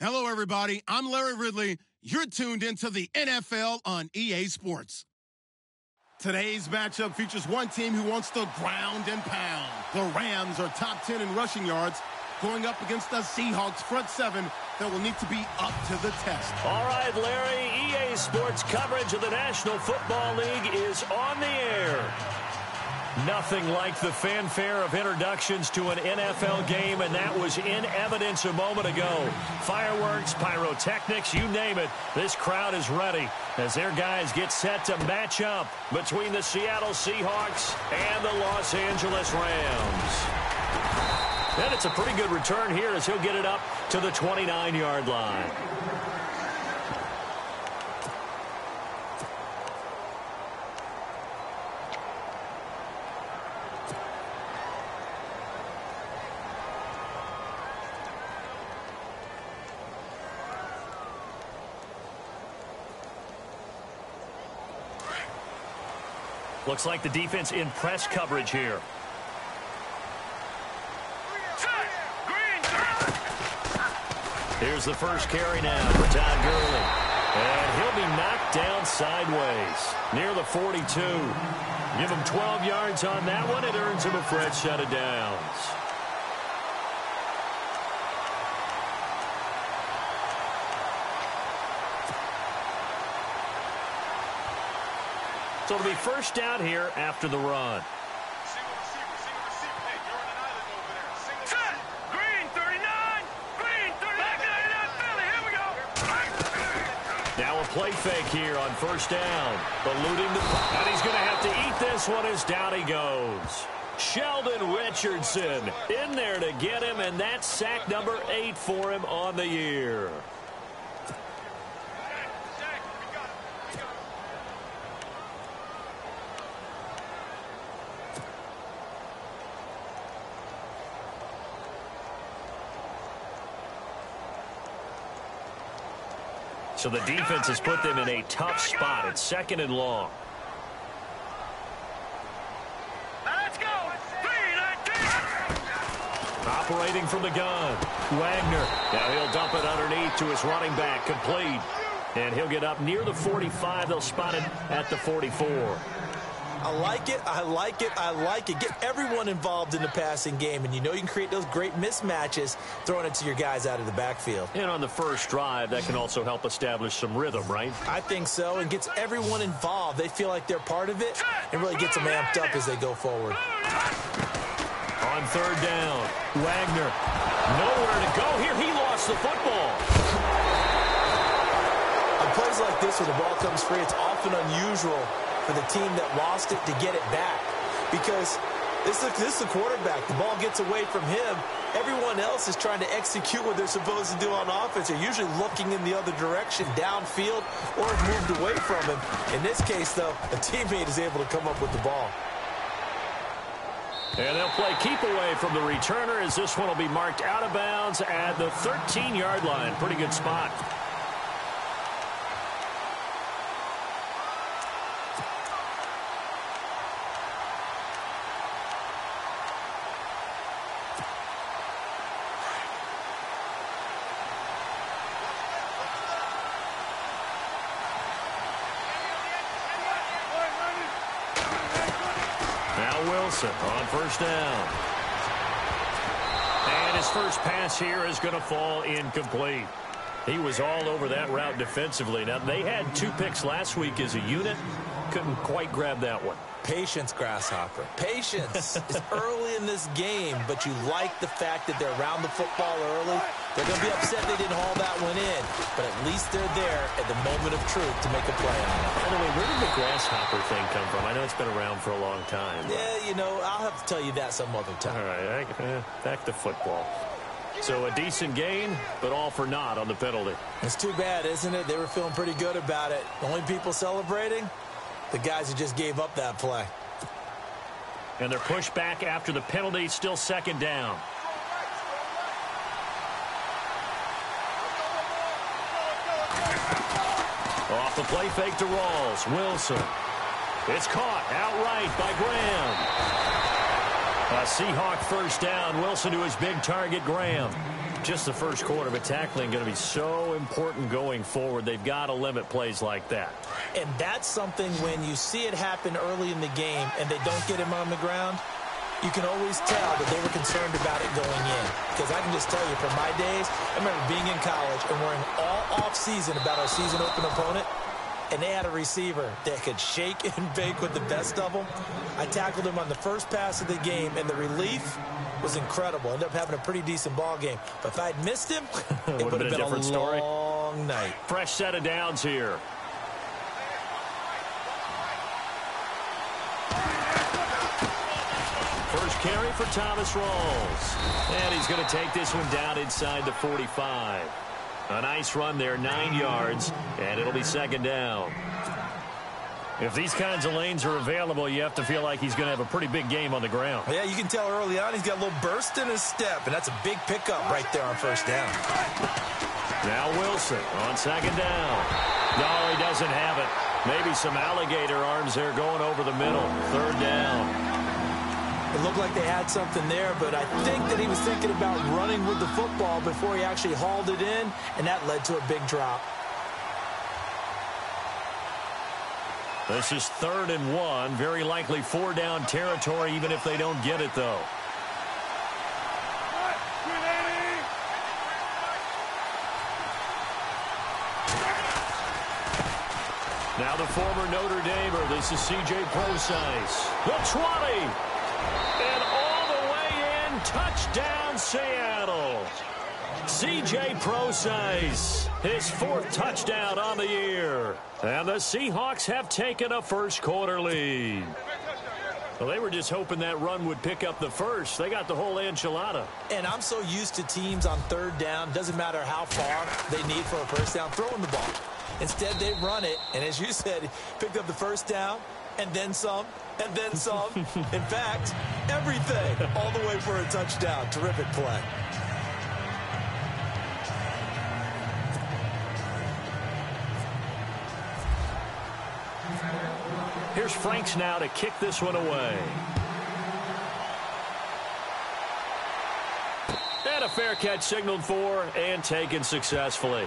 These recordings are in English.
Hello, everybody. I'm Larry Ridley. You're tuned into the NFL on EA Sports. Today's matchup features one team who wants to ground and pound. The Rams are top 10 in rushing yards, going up against the Seahawks front seven that will need to be up to the test. All right, Larry, EA Sports coverage of the National Football League is on the air. Nothing like the fanfare of introductions to an NFL game, and that was in evidence a moment ago. Fireworks, pyrotechnics, you name it. This crowd is ready as their guys get set to match up between the Seattle Seahawks and the Los Angeles Rams. And it's a pretty good return here as he'll get it up to the 29-yard line. Looks like the defense in press coverage here. Here's the first carry now for Todd Gurley. And he'll be knocked down sideways near the 42. Give him 12 yards on that one. It earns him a fresh set of downs. So it'll be first down here after the run. Now a play fake here on first down. Eluding the... And he's going to have to eat this one as down he goes. Sheldon Richardson in there to get him, and that's sack number 8 for him on the year. So the defense has put them in a tough spot. It's second and long. Let's go. Operating from the gun. Wagner. Now he'll dump it underneath to his running back. Complete. And he'll get up near the 45. They'll spot it at the 44. I like it. I like it. I like it. Get everyone involved in the passing game, and you know you can create those great mismatches throwing it to your guys out of the backfield. And on the first drive, that can also help establish some rhythm, right? I think so, and gets everyone involved. They feel like they're part of it, and really gets them amped up as they go forward. On third down, Wagner. Nowhere to go here. He lost the football. On plays like this where the ball comes free, it's often unusual for the team that lost it to get it back, because this is the quarterback. The ball gets away from him. Everyone else is trying to execute what they're supposed to do on offense. They're usually looking in the other direction, downfield, or have moved away from him. In this case, though, a teammate is able to come up with the ball. And they'll play keep away from the returner as this one will be marked out of bounds at the 13-yard line. Pretty good spot. Wilson on first down. And his first pass here is going to fall incomplete. He was all over that route defensively. Now, they had 2 picks last week as a unit. Couldn't quite grab that one. Patience, Grasshopper. Patience is early in this game, but you like the fact that they're around the football early. They're going to be upset they didn't haul that one in, but at least they're there at the moment of truth to make a play on it. By the way, where did the Grasshopper thing come from? I know it's been around for a long time. Yeah, you know, I'll have to tell you that some other time. All right, back to football. So a decent gain, but all for naught on the penalty. It's too bad, isn't it? They were feeling pretty good about it. The only people celebrating, the guys who just gave up that play. And they're pushed back after the penalty, still second down. Off the play fake to Rawls. Wilson. It's caught outright by Graham. A Seahawk first down. Wilson to his big target, Graham. Just the first quarter, but tackling going to be so important going forward. They've got to limit plays like that. And that's something when you see it happen early in the game and they don't get him on the ground, you can always tell that they were concerned about it going in. Because I can just tell you, from my days, I remember being in college and worrying all off-season about our season open opponent, and they had a receiver that could shake and bake with the best of them. I tackled him on the first pass of the game, and the relief was incredible. Ended up having a pretty decent ball game. But if I'd missed him, it would have been a long night. Fresh set of downs here. First carry for Thomas Rawls. And he's going to take this one down inside the 45. A nice run there, 9 yards, and it'll be second down. If these kinds of lanes are available, you have to feel like he's going to have a pretty big game on the ground. Yeah, you can tell early on he's got a little burst in his step, and that's a big pickup right there on first down. Now Wilson on second down. No, he doesn't have it. Maybe some alligator arms there going over the middle. Third down. It looked like they had something there, but I think that he was thinking about running with the football before he actually hauled it in, and that led to a big drop. This is 3rd and 1. Very likely 4-down territory, even if they don't get it, though. Now the former Notre Damer. This is C.J. Prosise. The 20. And all the way in. Touchdown, Seattle. C.J. Prosise, his 4th touchdown on the year. And the Seahawks have taken a first quarter lead. Well, they were just hoping that run would pick up the first. They got the whole enchilada. And I'm so used to teams on 3rd down, doesn't matter how far they need for a first down, throwing the ball. Instead, they run it, and as you said, picked up the first down, and then some, and then some. In fact, everything, all the way for a touchdown. Terrific play. Here's Franks now to kick this one away. And a fair catch signaled for and taken successfully.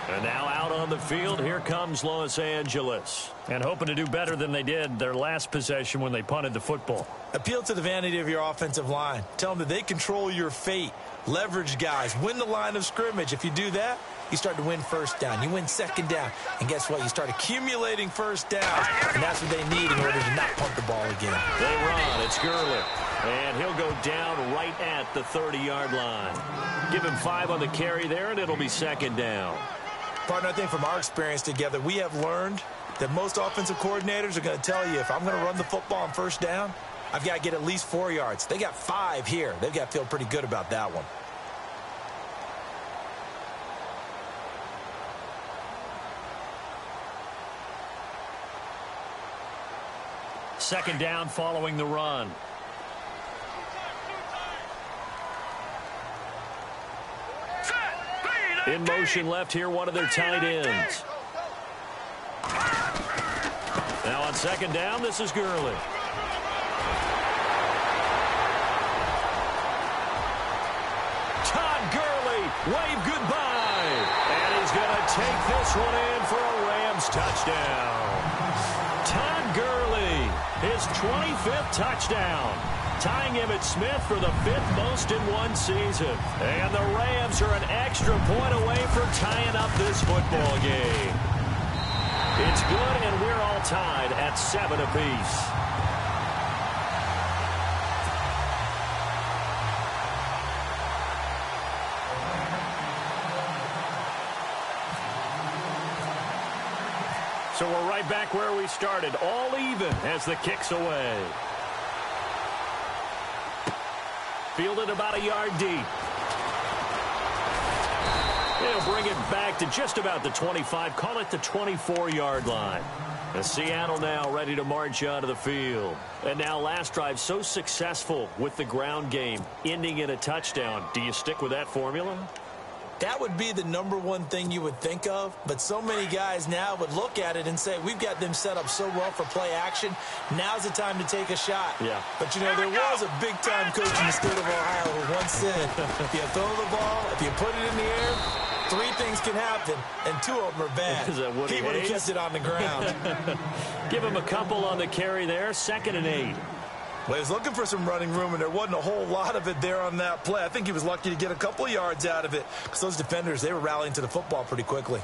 And now out on the field, here comes Los Angeles. And hoping to do better than they did their last possession when they punted the football. Appeal to the vanity of your offensive line. Tell them that they control your fate. Leverage guys. Win the line of scrimmage. If you do that, you start to win first down. You win second down. And guess what? You start accumulating first downs. And that's what they need in order to not punt the ball again. They run. It's Gurley. And he'll go down right at the 30-yard line. Give him 5 on the carry there, and it'll be second down. Partner, I think from our experience together, we have learned that most offensive coordinators are going to tell you, if I'm going to run the football on first down, I've got to get at least 4 yards. They got 5 here. They've got to feel pretty good about that one. Second down following the run. In motion left here, one of their tight ends. Now on second down, this is Gurley. Todd Gurley, wave goodbye. And he's going to take this one in for a Rams touchdown. Todd Gurley, his 25th touchdown, tying Emmitt Smith for the 5th most in one season. And the Rams are an extra point away from tying up this football game. It's good, and we're all tied at 7 apiece. So we're right back where we started, all even as the kick's away. Fielded about a yard deep. He'll bring it back to just about the 25, call it the 24-yard line. And Seattle now ready to march onto the field. And now last drive so successful with the ground game, ending in a touchdown. Do you stick with that formula? That would be the number one thing you would think of, but so many guys now would look at it and say, we've got them set up so well for play action. Now's the time to take a shot. Yeah. But, you know, there was a big-time coach in the state of Ohio who once said, if you throw the ball, if you put it in the air, 3 things can happen, and 2 of them are bad. Is that Woody He would have Hayes? kept it on the ground. Give him a couple on the carry there. 2nd and 8. Well, he was looking for some running room, and there wasn't a whole lot of it there on that play. I think he was lucky to get a couple of yards out of it because those defenders, they were rallying to the football pretty quickly.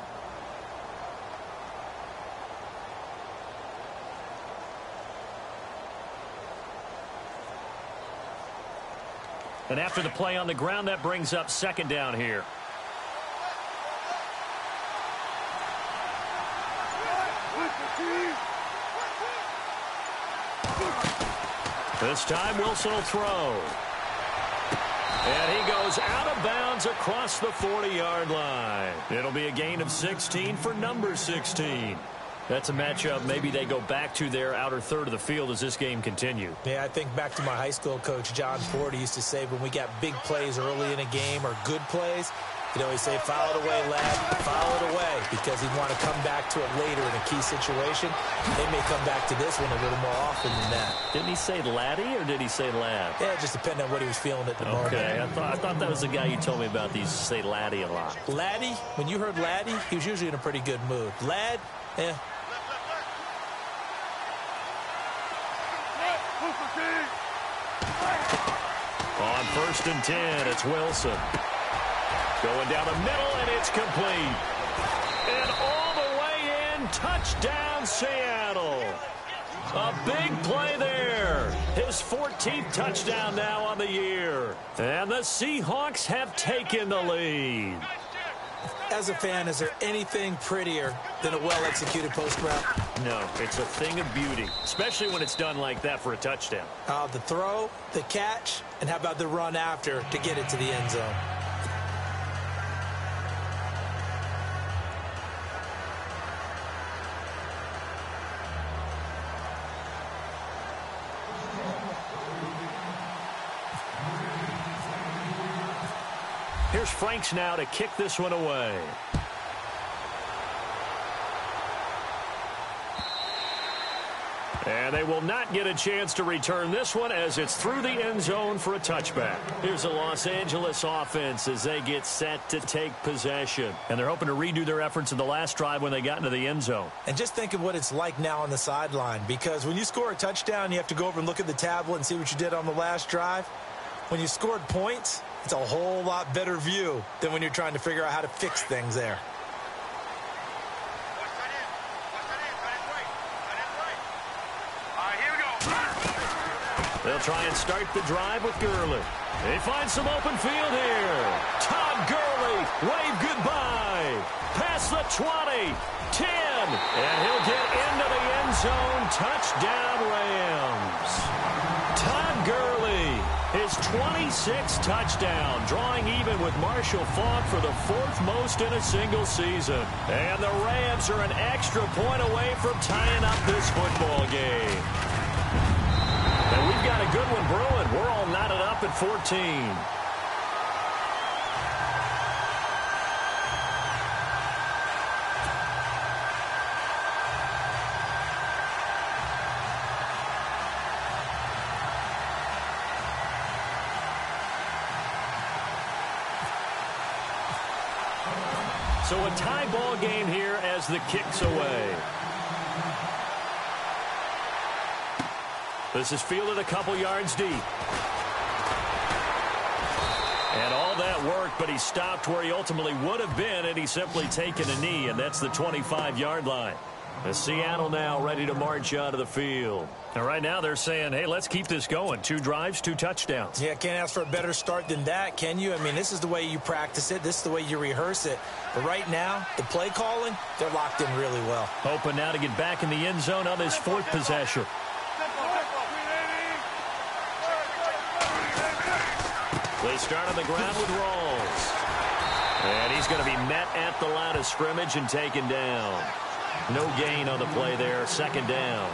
And after the play on the ground, that brings up 2nd down here. This time, Wilson will throw. And he goes out of bounds across the 40-yard line. It'll be a gain of 16 for number 16. That's a matchup maybe they go back to their outer third of the field as this game continues. Yeah, I think back to my high school coach, John Ford. He used to say when we got big plays early in a game or good plays, he'd always say, foul it away, lad, foul it away, because he'd want to come back to it later in a key situation. They may come back to this one a little more often than that. Didn't he say laddie or did he say lad? Yeah, it just depended on what he was feeling at the moment. Okay, I thought that was the guy you told me about. He used to say laddie a lot. Laddie, when you heard laddie, he was usually in a pretty good mood. Lad, yeah. On 1st and 10, it's Wilson. Going down the middle, and it's complete. And all the way in, touchdown, Seattle. A big play there. His 14th touchdown now on the year. And the Seahawks have taken the lead. As a fan, is there anything prettier than a well-executed post route? No, it's a thing of beauty, especially when it's done like that for a touchdown. The throw, the catch, and how about the run after to get it to the end zone? Here's Franks now to kick this one away. And they will not get a chance to return this one as it's through the end zone for a touchback. Here's the Los Angeles offense as they get set to take possession. And they're hoping to redo their efforts in the last drive when they got into the end zone. And just think of what it's like now on the sideline, because when you score a touchdown, you have to go over and look at the tablet and see what you did on the last drive. When you scored points, it's a whole lot better view than when you're trying to figure out how to fix things there. They'll try and start the drive with Gurley. They find some open field here. Todd Gurley, wave goodbye. Past the 20, 10, and he'll get into the end zone. Touchdown, Rams. Todd Gurley, his 26th touchdown, drawing even with Marshall Faulk for the 4th most in a single season. And the Rams are an extra point away from tying up this football game. And we've got a good one brewing. We're all knotted up at 14. So a tie ball game here as the kick's away. This is fielded a couple yards deep. And all that worked, but he stopped where he ultimately would have been, and he's simply taken a knee, and that's the 25-yard line. As Seattle now ready to march out of the field. And right now they're saying, hey, let's keep this going. 2 drives, 2 touchdowns. Yeah, can't ask for a better start than that, can you? I mean, this is the way you practice it. This is the way you rehearse it. But right now, the play calling, they're locked in really well. Hoping now to get back in the end zone on this 4th possession. They start on the ground with Rawls. And he's going to be met at the line of scrimmage and taken down. No gain on the play there. 2nd down.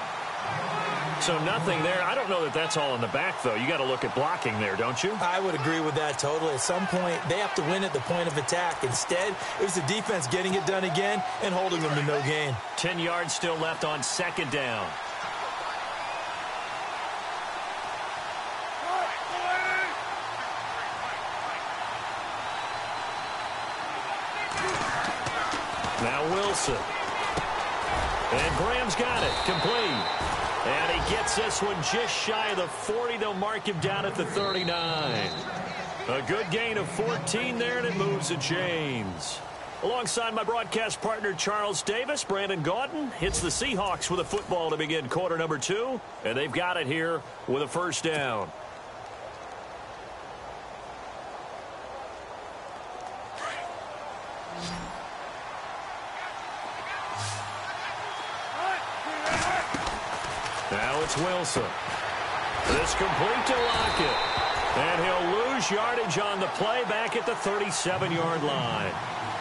So nothing there. I don't know that that's all in the back, though. You got to look at blocking there, don't you? I would agree with that totally. At some point, they have to win at the point of attack. Instead, it was the defense getting it done again and holding them to no gain. 10 yards still left on second down. Now Wilson. And Graham's got it. Complete. And he gets this one just shy of the 40. They'll mark him down at the 39. A good gain of 14 there, and it moves the chains. Alongside my broadcast partner, Charles Davis, Brandon Gaudin hits the Seahawks with a football to begin quarter number 2. And they've got it here with a first down. Now it's Wilson. This complete to Lockett. And he'll lose yardage on the play back at the 37-yard line.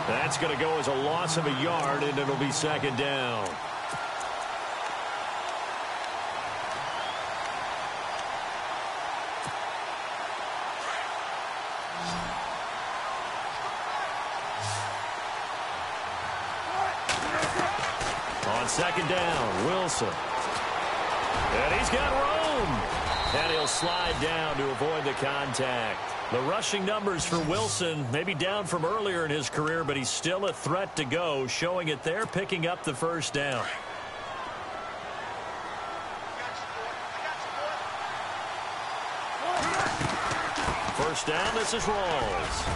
That's going to go as a loss of a yard, and it'll be second down. On second down, Wilson. And he's got room. And he'll slide down to avoid the contact. The rushing numbers for Wilson may be down from earlier in his career, but he's still a threat to go, showing it there, picking up the first down. First down, this is Rawls.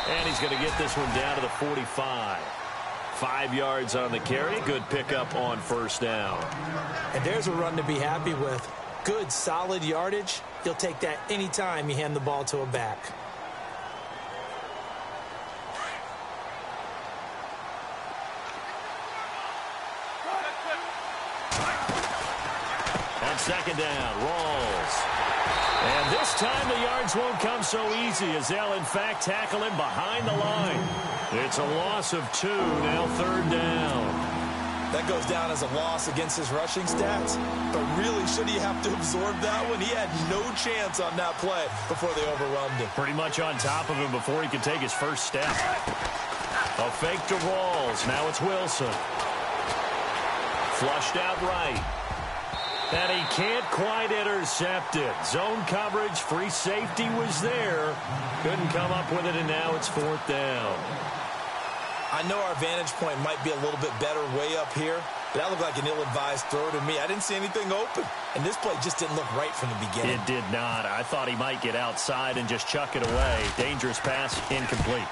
And he's going to get this one down to the 45. 5 yards on the carry. Good pickup on first down. And there's a run to be happy with. Good, solid yardage. You'll take that anytime you hand the ball to a back. On second down, Rawls. And this time the yards won't come so easy as they'll, in fact, tackle him behind the line. It's a loss of 2, now third down. That goes down as a loss against his rushing stats. But really, should he have to absorb that one? He had no chance on that play before they overwhelmed him. Pretty much on top of him before he could take his first step. A fake to Rawls. Now it's Wilson. Flushed out right. And he can't quite intercept it. Zone coverage, free safety was there. Couldn't come up with it, and now it's fourth down. I know our vantage point might be a little bit better way up here, but that looked like an ill-advised throw to me. I didn't see anything open, and this play just didn't look right from the beginning. It did not. I thought he might get outside and just chuck it away. Dangerous pass, incomplete.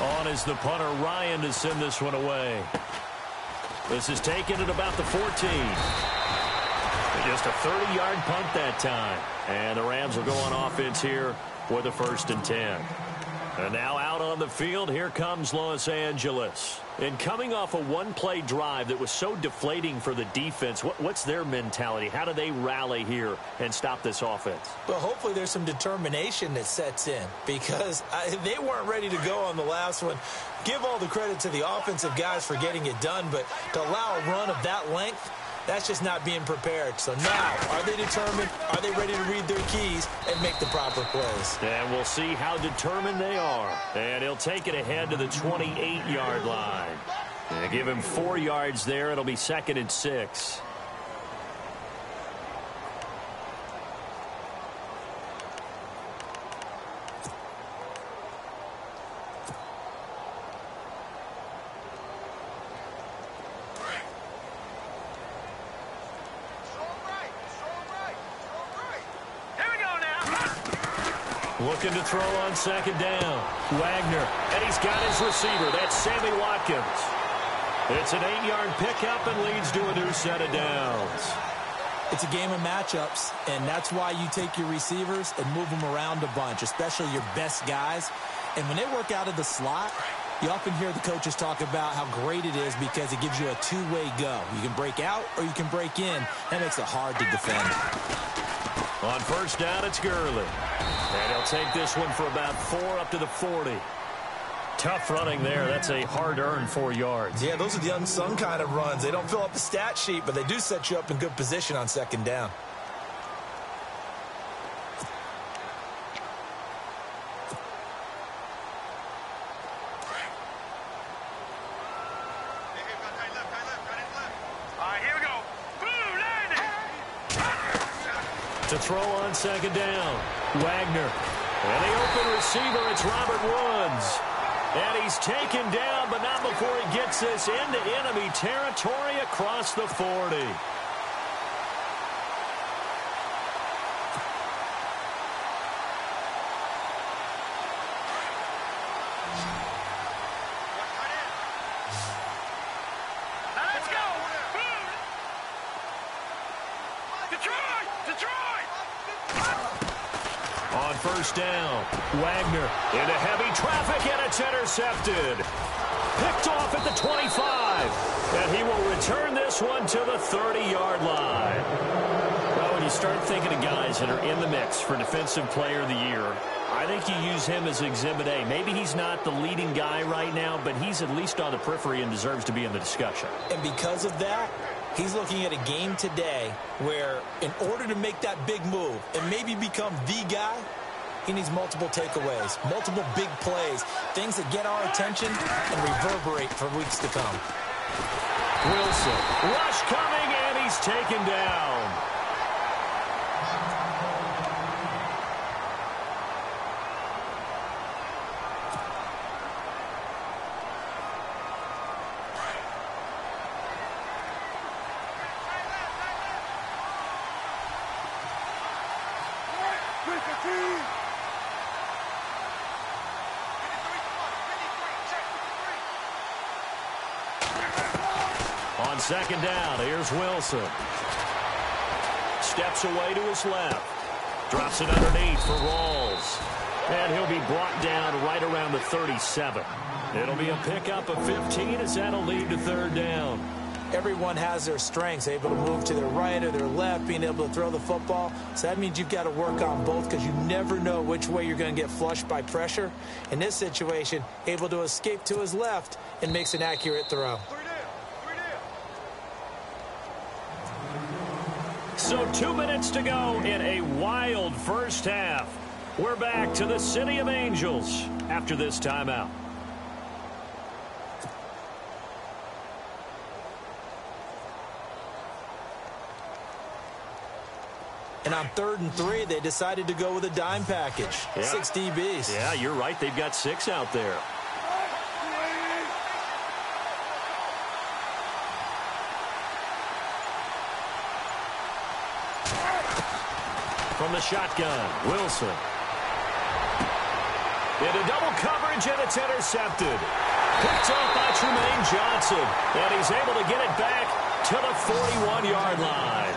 On is the punter, Ryan, to send this one away. This is taken at about the 14. Just a 30-yard punt that time. And the Rams will go on offense here with a 1st and 10. And now out on the field, here comes Los Angeles. And coming off a one-play drive that was so deflating for the defense, what's their mentality? How do they rally here and stop this offense? Well, hopefully there's some determination that sets in because they weren't ready to go on the last one. Give all the credit to the offensive guys for getting it done, but to allow a run of that length, that's just not being prepared. So now, are they determined? Are they ready to read their keys and make the proper plays? And we'll see how determined they are. And he'll take it ahead to the 28-yard line. And give him 4 yards there. It'll be 2nd and 6. Looking to throw on second down. Wagner. And he's got his receiver. That's Sammy Watkins. It's an 8-yard pickup and leads to a new set of downs. It's a game of matchups, and that's why you take your receivers and move them around a bunch, especially your best guys. And when they work out of the slot, you often hear the coaches talk about how great it is because it gives you a two-way go. You can break out or you can break in. That makes it hard to defend. On first down, it's Gurley. And he'll take this one for about 4 up to the 40. Tough running there. That's a hard-earned 4 yards. Yeah, those are the unsung kind of runs. They don't fill up the stat sheet, but they do set you up in good position on second down. To throw on second down, Wagner. And the open receiver, it's Robert Woods. And he's taken down, but not before he gets this into enemy territory across the 40. On first down, Wagner into heavy traffic, and it's intercepted. Picked off at the 25. And he will return this one to the 30-yard line. Well, when you start thinking of guys that are in the mix for Defensive Player of the Year, I think you use him as Exhibit A. Maybe he's not the leading guy right now, but he's at least on the periphery and deserves to be in the discussion. And because of that, he's looking at a game today where in order to make that big move and maybe become the guy, he needs multiple takeaways, multiple big plays, things that get our attention and reverberate for weeks to come. Wilson, rush coming, and he's taken down. On second down, here's Wilson. Steps away to his left. Drops it underneath for Rawls. And he'll be brought down right around the 37. It'll be a pickup of 15 as that'll lead to third down. Everyone has their strengths, able to move to their right or their left, being able to throw the football. So that means you've got to work on both because you never know which way you're going to get flushed by pressure. In this situation, able to escape to his left and makes an accurate throw. So 2 minutes to go in a wild first half. We're back to the City of Angels after this timeout. And on 3rd and 3, they decided to go with a dime package. Yeah. 6 DBs. Yeah, you're right. They've got 6 out there. From the shotgun, Wilson. Into double coverage, and it's intercepted. Picked off by Trumaine Johnson. And he's able to get it back to the 41-yard line.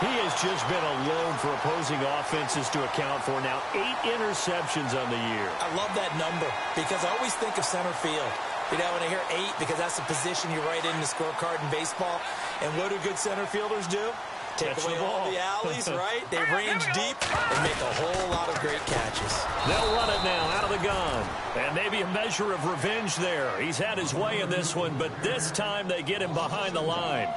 He has just been alone for opposing offenses to account for now 8 interceptions on the year. I love that number because I always think of center field. You know, when I hear 8, because that's the position you write in the scorecard in baseball. And what do good center fielders do? Take away all the alleys, right? They range deep and make a whole lot of great catches. They'll run it now out of the gun. And maybe a measure of revenge there. He's had his way in this one, but this time they get him behind the line.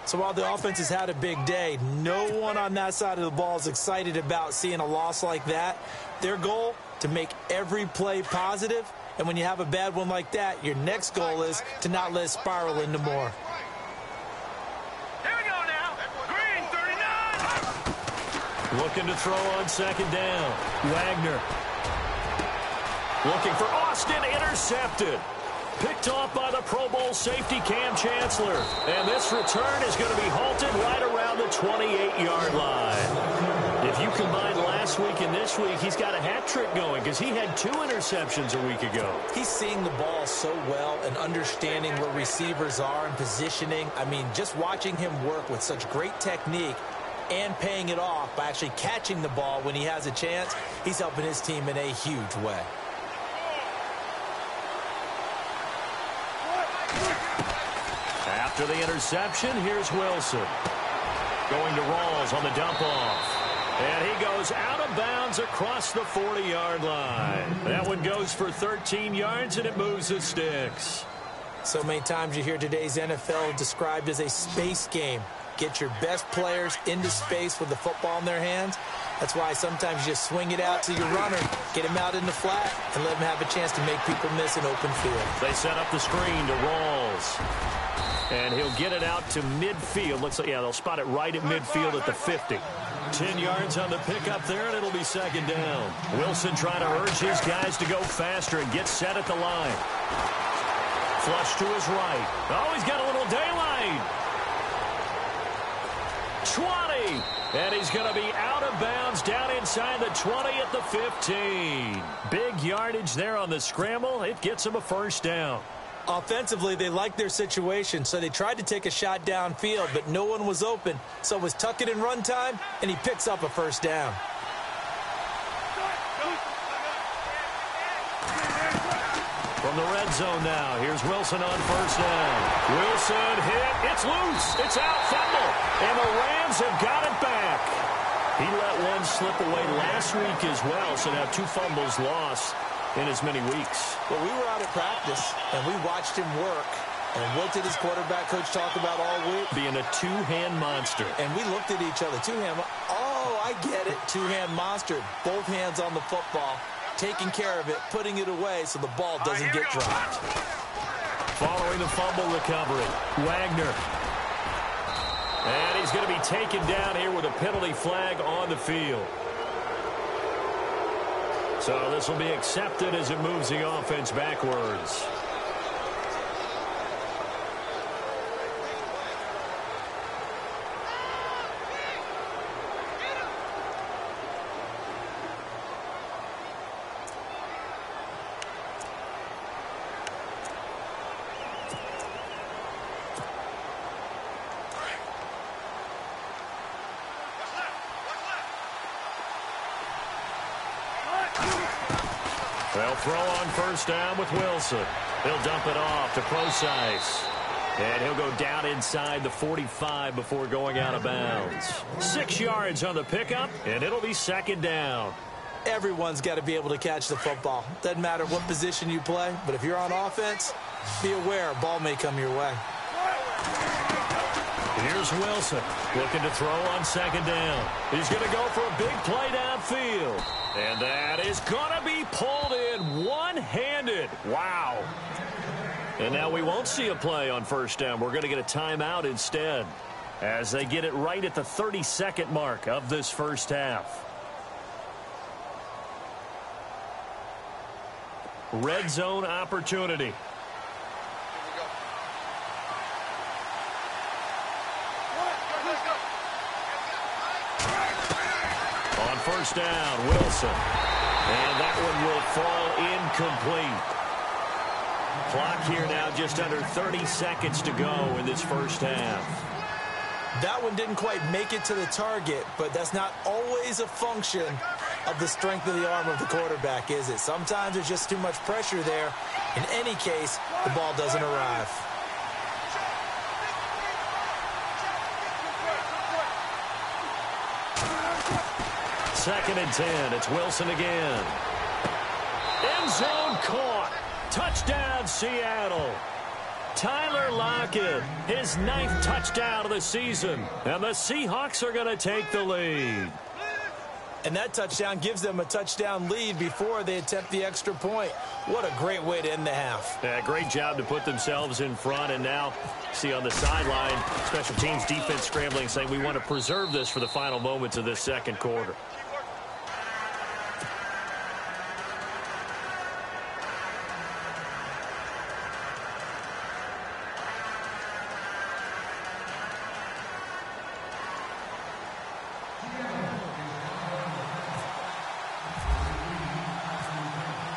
So while the offense has had a big day, no one on that side of the ball is excited about seeing a loss like that. Their goal, to make every play positive. And when you have a bad one like that, your next goal is to not let it spiral into more. Here we go now. Green, 39. Looking to throw on second down. Wagner. Looking for Austin, intercepted. Picked off by the Pro Bowl safety Cam Chancellor. And this return is going to be halted right around the 28-yard line. If you combine last week and this week, he's got a hat trick going because he had 2 interceptions a week ago. He's seeing the ball so well and understanding where receivers are and positioning. I mean, just watching him work with such great technique and paying it off by actually catching the ball when he has a chance, he's helping his team in a huge way. After the interception, here's Wilson. Going to Rawls on the dump-off. And he goes out of bounds across the 40-yard line. That one goes for 13 yards, and it moves the sticks. So many times you hear today's NFL described as a space game. Get your best players into space with the football in their hands. That's why sometimes you just swing it out to your runner, get him out in the flat, and let him have a chance to make people miss an open field. They set up the screen to Rawls. And he'll get it out to midfield. Looks like, yeah, they'll spot it right at midfield at the 50. 10 yards on the pickup there, and it'll be second down. Wilson trying to urge his guys to go faster and get set at the line. Flush to his right. Oh, he's got a little daylight. 20. And he's going to be out of bounds down inside the 20 at the 15. Big yardage there on the scramble. It gets him a first down. Offensively, they liked their situation, so they tried to take a shot downfield, but no one was open. So it was tuck it in run time, and he picks up a first down. From the red zone now, here's Wilson on first down. Wilson hit. It's loose. It's out. Fumble. And the Rams have got it back. He let one slip away last week as well, so now 2 fumbles lost in as many weeks. Well, we were out at practice, and we watched him work. And what did his quarterback coach talk about all week? Being a two-hand monster. And we looked at each other. Two-hand. Oh, I get it. Two-hand monster. Both hands on the football, taking care of it, putting it away so the ball doesn't get dropped. Following the fumble recovery, Wagner. And he's going to be taken down here with a penalty flag on the field. So this will be accepted as it moves the offense backwards. They'll throw on first down with Wilson. He'll dump it off to Procise. And he'll go down inside the 45 before going out of bounds. 6 yards on the pickup, and it'll be second down. Everyone's got to be able to catch the football. Doesn't matter what position you play, but if you're on offense, be aware a ball may come your way. Here's Wilson looking to throw on second down. He's going to go for a big play downfield. And that is going to be pulled in one-handed. Wow. And now we won't see a play on first down. We're going to get a timeout instead as they get it right at the 30-second mark of this first half. Red zone opportunity. On first down, Wilson. And that one will fall incomplete. Clock here now just under 30 seconds to go in this first half. That one didn't quite make it to the target, but that's not always a function of the strength of the arm of the quarterback, is it? Sometimes there's just too much pressure there. In any case, the ball doesn't arrive. Second and 10. It's Wilson again. End zone caught. Touchdown, Seattle. Tyler Lockett, his 9th touchdown of the season. And the Seahawks are going to take the lead. And that touchdown gives them a touchdown lead before they attempt the extra point. What a great way to end the half. Yeah, great job to put themselves in front. And now, see on the sideline, special teams defense scrambling, saying we want to preserve this for the final moments of this second quarter.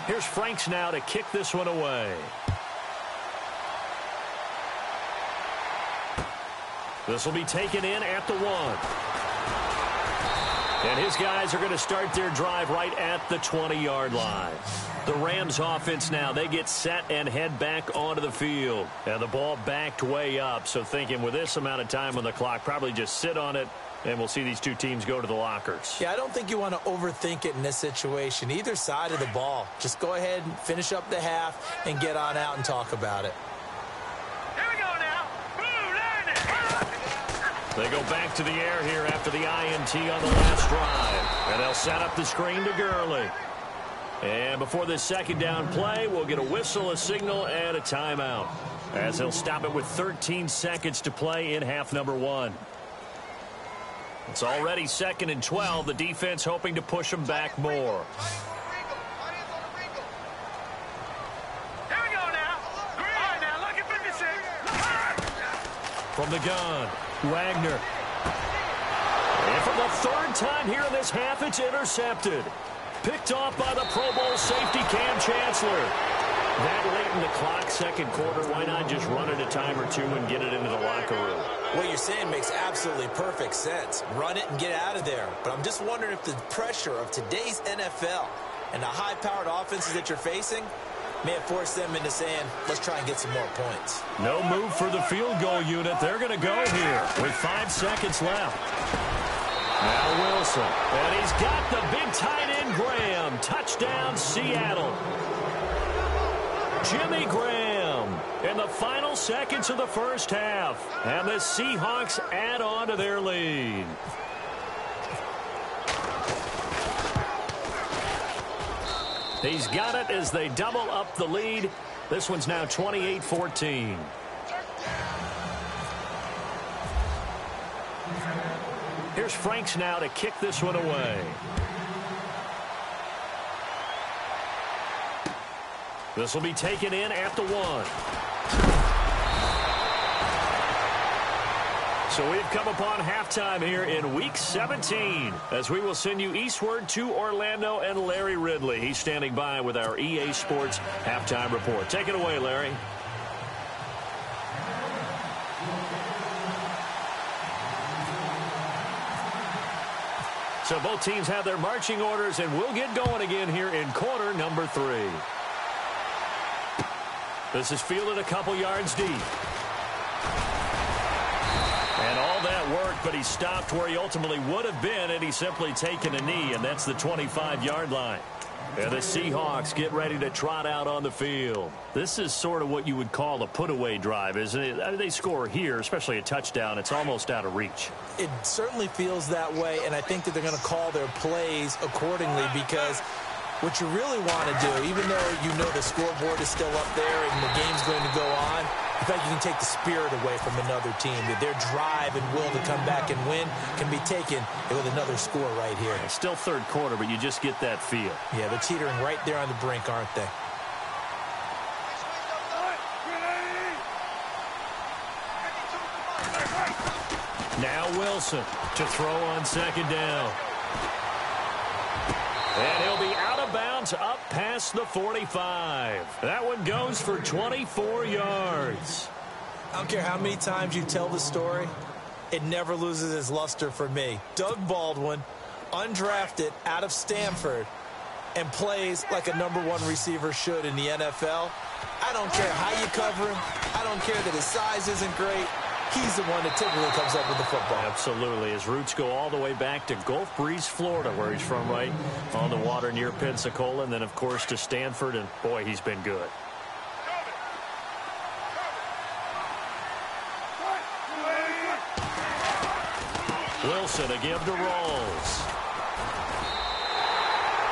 Here's Franks now to kick this one away. This will be taken in at the 1. And his guys are going to start their drive right at the 20-yard line. The Rams offense now, they get set and head back onto the field. And the ball backed way up, so thinking with this amount of time on the clock, probably just sit on it, and we'll see these two teams go to the lockers. Yeah, I don't think you want to overthink it in this situation. Either side of the ball. Just go ahead and finish up the half and get on out and talk about it. Here we go now. They go back to the air here after the INT on the last drive. And they'll set up the screen to Gurley. And before this second down play, we'll get a whistle, a signal, and a timeout, as they'll stop it with 13 seconds to play in half number 1. It's already 2nd and 12. The defense hoping to push them back more. Here we go now. All right, now look at 56. From the gun, Wagner. And for the third time here in this half, it's intercepted. Picked off by the Pro Bowl safety Cam Chancellor. That late in the clock, second quarter, why not just run it a time or two and get it into the locker room? What you're saying makes absolutely perfect sense. Run it and get out of there. But I'm just wondering if the pressure of today's NFL and the high-powered offenses that you're facing may have forced them into saying, let's try and get some more points. No move for the field goal unit. They're going to go here with 5 seconds left. Now Wilson. And he's got the big tight end Graham. Touchdown, Seattle. Jimmy Graham in the final seconds of the first half. And the Seahawks add on to their lead. He's got it as they double up the lead. This one's now 28-14. Here's Franks now to kick this one away. This will be taken in at the 1. So we've come upon halftime here in Week 17 as we will send you eastward to Orlando and Larry Ridley. He's standing by with our EA Sports halftime report. Take it away, Larry. So both teams have their marching orders, and we'll get going again here in quarter number 3. This is fielded a couple yards deep. And all that worked, but he stopped where he ultimately would have been, and he's simply taken a knee, and that's the 25-yard line. And the Seahawks get ready to trot out on the field. This is sort of what you would call a put-away drive, isn't it? I mean, they score here, especially a touchdown. It's almost out of reach. It certainly feels that way, and I think that they're going to call their plays accordingly because what you really want to do, even though you know the scoreboard is still up there and the game's going to go on, in fact, you can take the spirit away from another team. That their drive and will to come back and win can be taken with another score right here. It's still third quarter, but you just get that feel. Yeah, they're teetering right there on the brink, aren't they? Now Wilson to throw on second down. And he'll be out of bounds up past the 45. That one goes for 24 yards. I don't care how many times you tell the story, it never loses its luster for me. Doug Baldwin, undrafted out of Stanford, and plays like a #1 receiver should in the NFL. I don't care how you cover him. I don't care that his size isn't great. He's the one that typically comes up with the football. Absolutely. His roots go all the way back to Gulf Breeze, Florida, where he's from, right on the water near Pensacola. And then, of course, to Stanford. And, boy, he's been good. Wilson again to Rawls.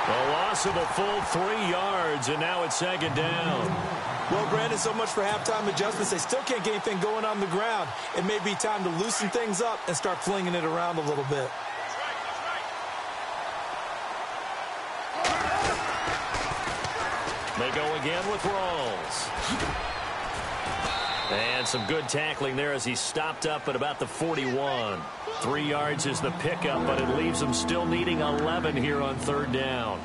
A loss of a full 3 yards, and now it's second down. Well, Brandon, so much for halftime adjustments. They still can't get anything going on the ground. It may be time to loosen things up and start flinging it around a little bit. They go again with Rawls. And some good tackling there as he stopped up at about the 41. 3 yards is the pickup, but it leaves them still needing 11 here on third down.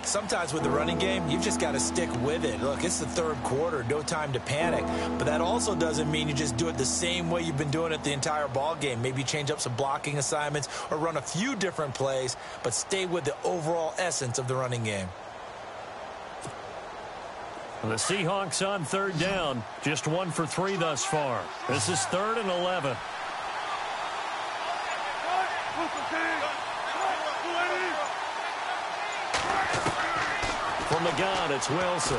Sometimes with the running game, you've just got to stick with it. Look, it's the third quarter, no time to panic. But that also doesn't mean you just do it the same way you've been doing it the entire ball game. Maybe change up some blocking assignments or run a few different plays, but stay with the overall essence of the running game. The Seahawks on third down, just 1 for 3 thus far. This is 3rd and 11. From the gun, it's Wilson.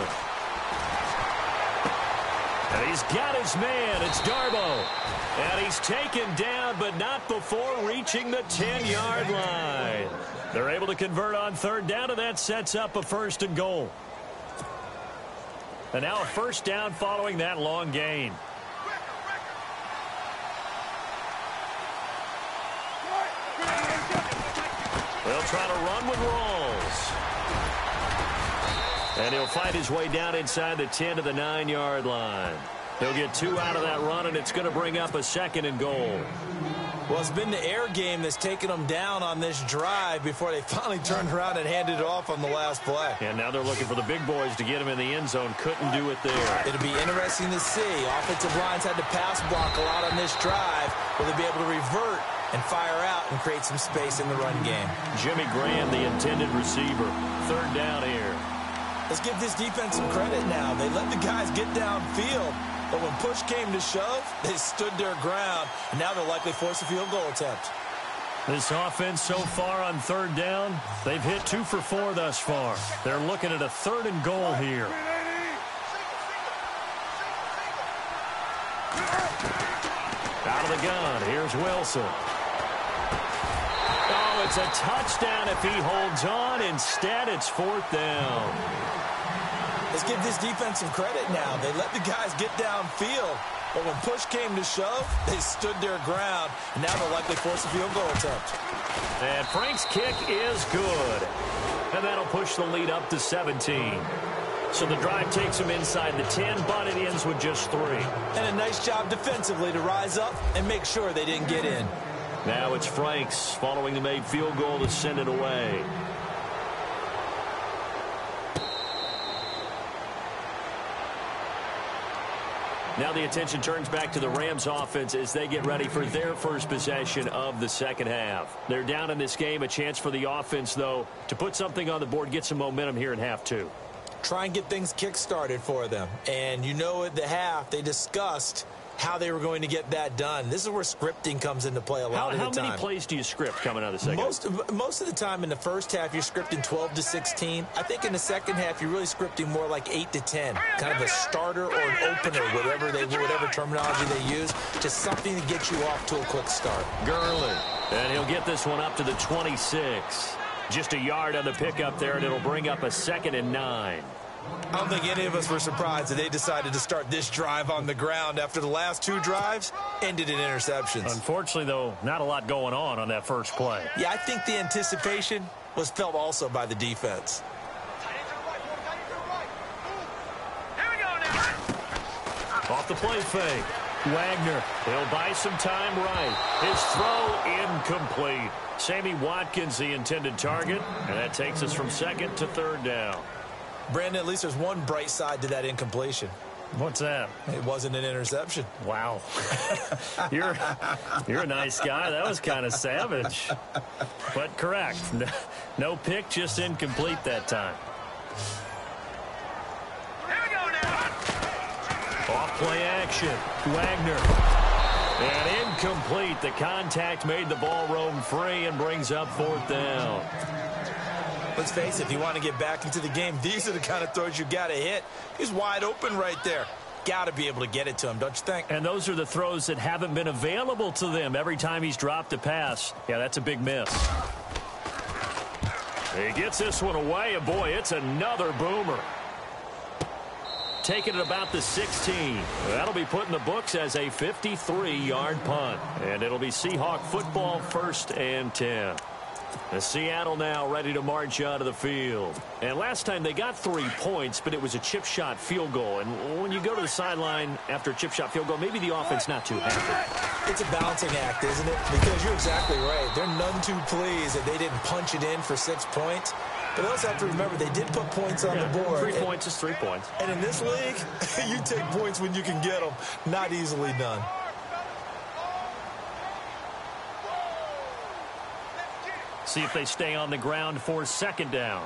And he's got his man. It's Darboh. And he's taken down, but not before reaching the 10-yard line. They're able to convert on third down, and that sets up a 1st and goal. And now a 1st down following that long gain. They'll try to run with Rawls. And he'll fight his way down inside the 10 to the 9-yard line. He'll get 2 out of that run, and it's going to bring up a 2nd and goal. Well, it's been the air game that's taken them down on this drive before they finally turned around and handed it off on the last play. And now they're looking for the big boys to get him in the end zone. Couldn't do it there. It'll be interesting to see. Offensive lines had to pass block a lot on this drive. Will they be able to revert and fire out and create some space in the run game? Jimmy Graham, the intended receiver. 3rd down here. Let's give this defense some credit now. They let the guys get downfield, but when push came to shove, they stood their ground, and now they'll likely force a field goal attempt. This offense so far on third down, they've hit 2 for 4 thus far. They're looking at a 3rd and goal here. Out of the gun, here's Wilson. Oh, it's a touchdown if he holds on. Instead, it's 4th down. Let's give this defense some credit now. They let the guys get downfield, but when push came to shove, they stood their ground, and now they'll likely force a field goal attempt. And Frank's kick is good. And that'll push the lead up to 17. So the drive takes them inside the 10, but it ends with just 3. And a nice job defensively to rise up and make sure they didn't get in. Now it's Franks following the made field goal to send it away. Now the attention turns back to the Rams offense as they get ready for their first possession of the 2nd half. They're down in this game. A chance for the offense, though, to put something on the board, get some momentum here in half 2. Try and get things kick-started for them. And you know at the half, they discussed how they were going to get that done. This is where scripting comes into play a lot of the time. How many plays do you script coming out of the second? Most of the time in the first half, you're scripting 12 to 16. I think in the second half, you're really scripting more like 8 to 10. Kind of a starter or an opener, whatever terminology they use. Just something to get you off to a quick start. Gurley. And he'll get this one up to the 26. Just a yard on the pickup there, and it'll bring up a 2nd and 9. I don't think any of us were surprised that they decided to start this drive on the ground after the last 2 drives ended in interceptions. Unfortunately, though, not a lot going on that first play. Yeah, I think the anticipation was felt also by the defense. Here we go now. Off the play fake. Wagner, he'll buy some time right. His throw incomplete. Sammy Watkins, the intended target, and that takes us from 2nd to 3rd down. Brandon, at least there's one bright side to that incompletion. What's that? It wasn't an interception. Wow. You're a nice guy. That was kind of savage. But correct. No pick, just incomplete that time. Here we go now. Off play action. Wagner. And incomplete. The contact made the ball roam free and brings up 4th down. Let's face it, if you want to get back into the game, these are the kind of throws you got to hit. He's wide open right there. Got to be able to get it to him, don't you think? And those are the throws that haven't been available to them every time he's dropped a pass. Yeah, that's a big miss. He gets this one away, and boy, it's another boomer. Taking it about the 16. That'll be put in the books as a 53-yard punt. And it'll be Seahawk football, 1st and 10. The Seattle now ready to march out of the field. And last time they got 3 points, but it was a chip shot field goal. And when you go to the sideline after a chip shot field goal, maybe the offense not too happy. It's a balancing act, isn't it? Because you're exactly right. They're none too pleased that they didn't punch it in for 6 points. But they also have to remember they did put points on the board. 3 points is 3 points. And in this league, you take points when you can get them. Not easily done. See if they stay on the ground for second down.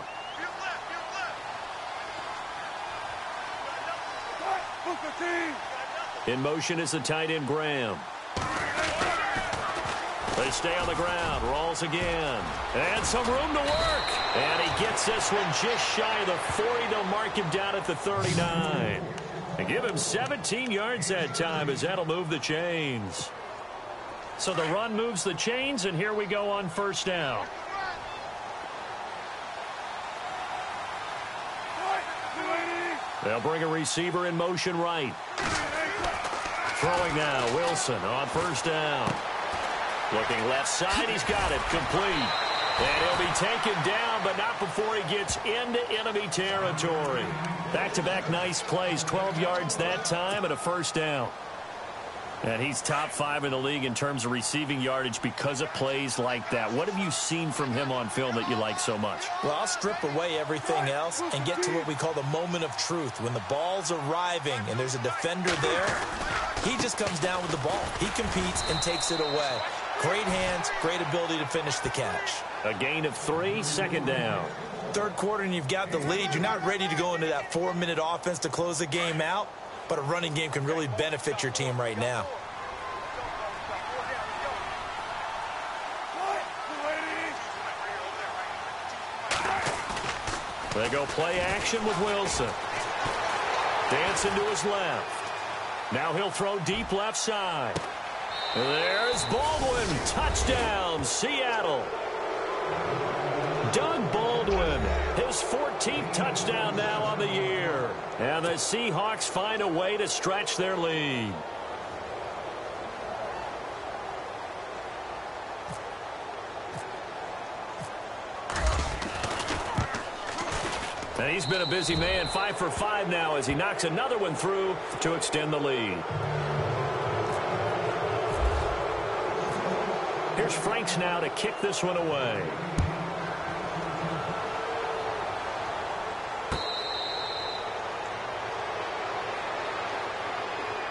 In motion is the tight end, Graham. They stay on the ground. Rolls again. And some room to work. And he gets this one just shy of the 40. They'll mark him down at the 39. And give him 17 yards that time as that'll move the chains. So the run moves the chains, and here we go on first down. They'll bring a receiver in motion right. Throwing now, Wilson on first down. Looking left side, he's got it, complete. And he'll be taken down, but not before he gets into enemy territory. Back-to-back nice plays, 12 yards that time and a first down. And he's top 5 in the league in terms of receiving yardage because of plays like that. What have you seen from him on film that you like so much? Well, I'll strip away everything else and get to what we call the moment of truth. When the ball's arriving and there's a defender there, he just comes down with the ball. He competes and takes it away. Great hands, great ability to finish the catch. A gain of 3, second down. Third quarter and you've got the lead. You're not ready to go into that 4-minute offense to close the game out. But a running game can really benefit your team right now. They go play action with Wilson. Dancing to his left. Now he'll throw deep left side. There's Baldwin. Touchdown, Seattle. Doug Baldwin, his 14th touchdown now on the year. And the Seahawks find a way to stretch their lead. And he's been a busy man, 5 for 5 now as he knocks another one through to extend the lead. Here's Franks now to kick this one away.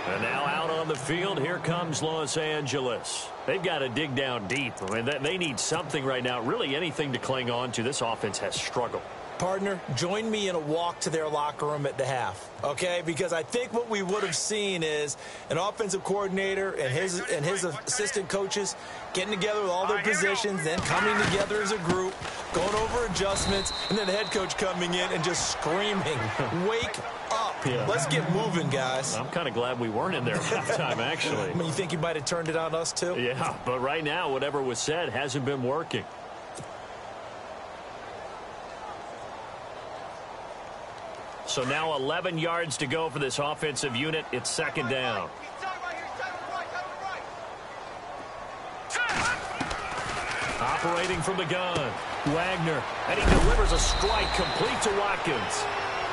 And now out on the field, here comes Los Angeles. They've got to dig down deep. I mean, they need something right now, really anything to cling on to. This offense has struggled. Partner, join me in a walk to their locker room at the half, okay? Because I think what we would have seen is an offensive coordinator and his assistant coaches getting together with all their positions, then coming together as a group, going over adjustments, and then the head coach coming in and just screaming, wake up. Yeah. Let's get moving, guys. I'm kind of glad we weren't in there at halftime, actually. I mean, you think you might have turned it on us, too? Yeah, but right now, whatever was said hasn't been working. So now 11 yards to go for this offensive unit. It's second down. Operating from the gun, Wagner, and he delivers a strike complete to Watkins.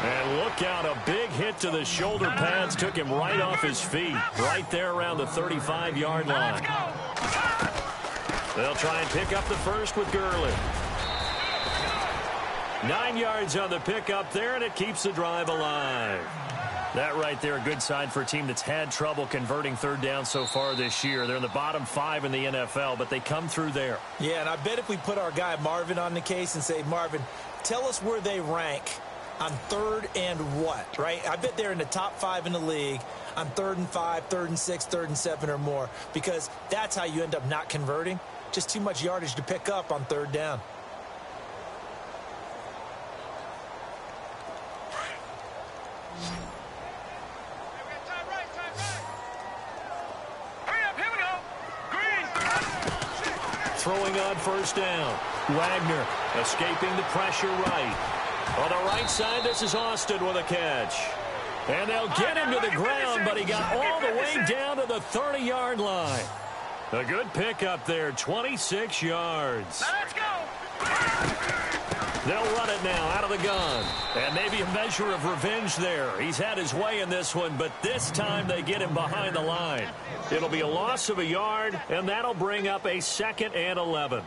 And look out, a big hit to the shoulder pads took him right off his feet, right there around the 35-yard line. They'll try and pick up the first with Gurley. 9 yards on the pickup there, and it keeps the drive alive. That right there, a good sign for a team that's had trouble converting third down so far this year. They're in the bottom 5 in the NFL, but they come through there. Yeah, and I bet if we put our guy Marvin on the case and say, Marvin, tell us where they rank on third and what, right? I bet they're in the top 5 in the league on 3rd and 5, 3rd and 6, 3rd and 7 or more, because that's how you end up not converting. Just too much yardage to pick up on third down. Throwing on first down. Wagner escaping the pressure right. On the right side, this is Austin with a catch. And they'll get him to the ground, but he got all the way down to the 30-yard line. A good pickup there, 26 yards. Now let's go. They'll run it now out of the gun. And maybe a measure of revenge there. He's had his way in this one, but this time they get him behind the line. It'll be a loss of a yard, and that'll bring up a 2nd and 11.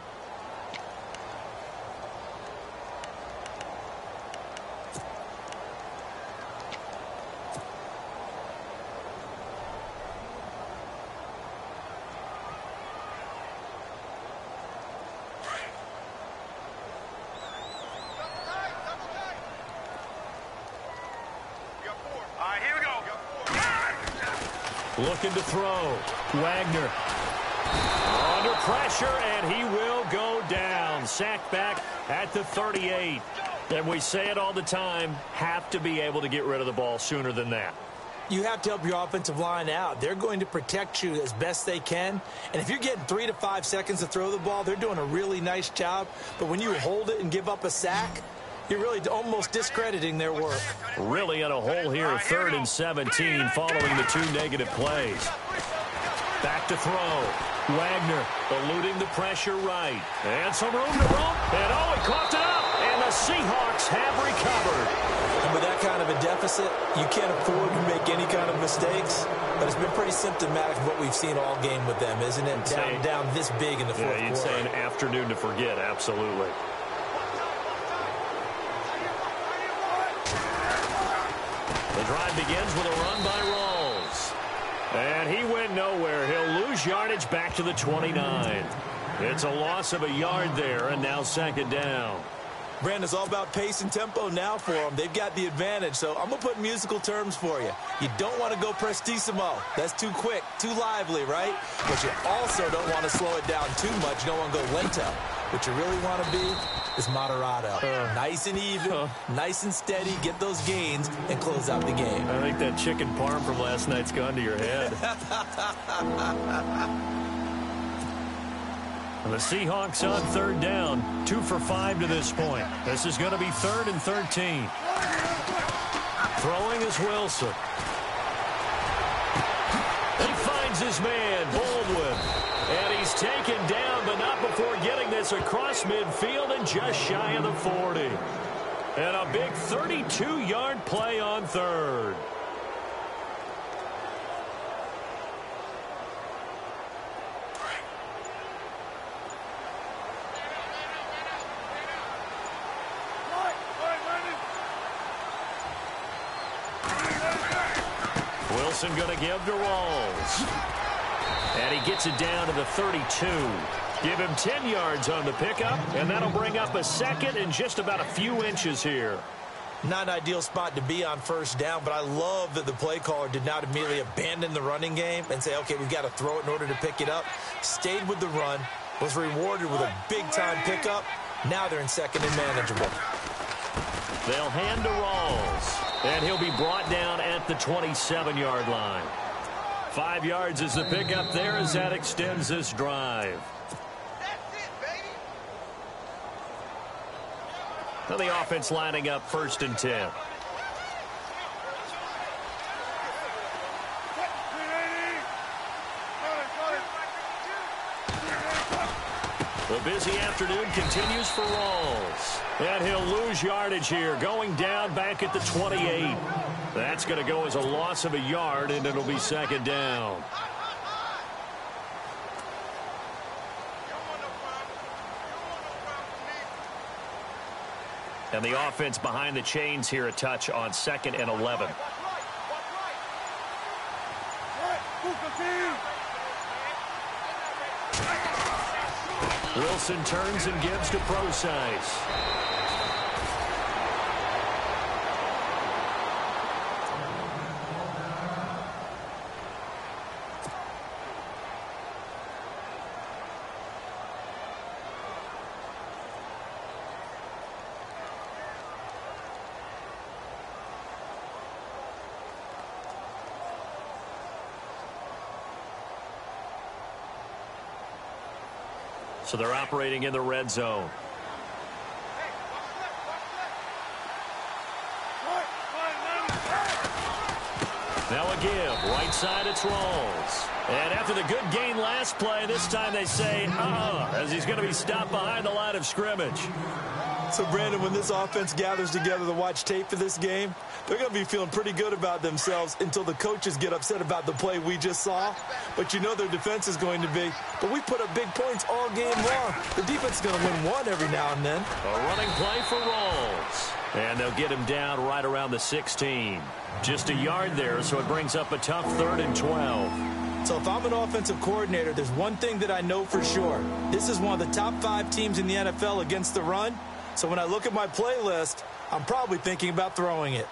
Looking to throw. Wagner. Under pressure, and he will go down. Sacked back at the 38. And we say it all the time, have to be able to get rid of the ball sooner than that. You have to help your offensive line out. They're going to protect you as best they can. And if you're getting 3 to 5 seconds to throw the ball, they're doing a really nice job. But when you hold it and give up a sack, you're really almost discrediting their work. Really in a hole here, 3rd and 17 following the 2 negative plays. Back to throw. Wagner eluding the pressure right. And some room to roam. And oh, he coughed it up. And the Seahawks have recovered. And with that kind of a deficit, you can't afford to make any kind of mistakes. But it's been pretty symptomatic of what we've seen all game with them, isn't it? Down this big in the fourth quarter. You'd say an afternoon to forget, absolutely. The drive begins with a run by Rawls. And he went nowhere. He'll lose yardage back to the 29. It's a loss of a yard there, and now 2nd down. Brandon, it's all about pace and tempo now for them. They've got the advantage, so I'm going to put musical terms for you. You don't want to go prestissimo. That's too quick, too lively, right? But you also don't want to slow it down too much. You don't want to go lento. What you really want to be is moderato. Nice and even, nice and steady, get those gains, and close out the game. I think that chicken parm from last night's gone to your head. And the Seahawks on 3rd down, 2 for 5 to this point. This is going to be 3rd and 13. Throwing is Wilson. He finds his man, Baldwin. And he's taken down, but not before getting this across midfield and just shy of the 40. And a big 32-yard play on 3rd. Wilson going to give to Rawls. And he gets it down to the 32. Give him 10 yards on the pickup, and that'll bring up a 2nd and just about a few inches here. Not an ideal spot to be on 1st down, but I love that the play caller did not immediately abandon the running game and say, okay, we've got to throw it in order to pick it up. Stayed with the run, was rewarded with a big-time pickup. Now they're in 2nd and manageable. They'll hand to Rawls, and he'll be brought down at the 27-yard line. 5 yards is the pickup there as that extends this drive. That's it, baby. Now the offense lining up 1st and 10. The busy afternoon continues for Rawls. And he'll lose yardage here, going down back at the 28. That's going to go as a loss of a yard, and it'll be 2nd down. And the offense behind the chains here a touch on 2nd and 11. Wilson turns and gives to Procise. So they're operating in the red zone. Now a give. Right side, it's Rawls. And after the good gain last play, this time they say, as he's going to be stopped behind the line of scrimmage. So, Brandon, when this offense gathers together to watch tape for this game, they're going to be feeling pretty good about themselves until the coaches get upset about the play we just saw. But you know their defense is going to be, but we put up big points all game long. The defense is going to win one every now and then. A running play for Rawls. And they'll get him down right around the 16. Just a yard there, so it brings up a tough 3rd and 12. So if I'm an offensive coordinator, there's one thing that I know for sure. This is one of the top 5 teams in the NFL against the run. So when I look at my playlist, I'm probably thinking about throwing it.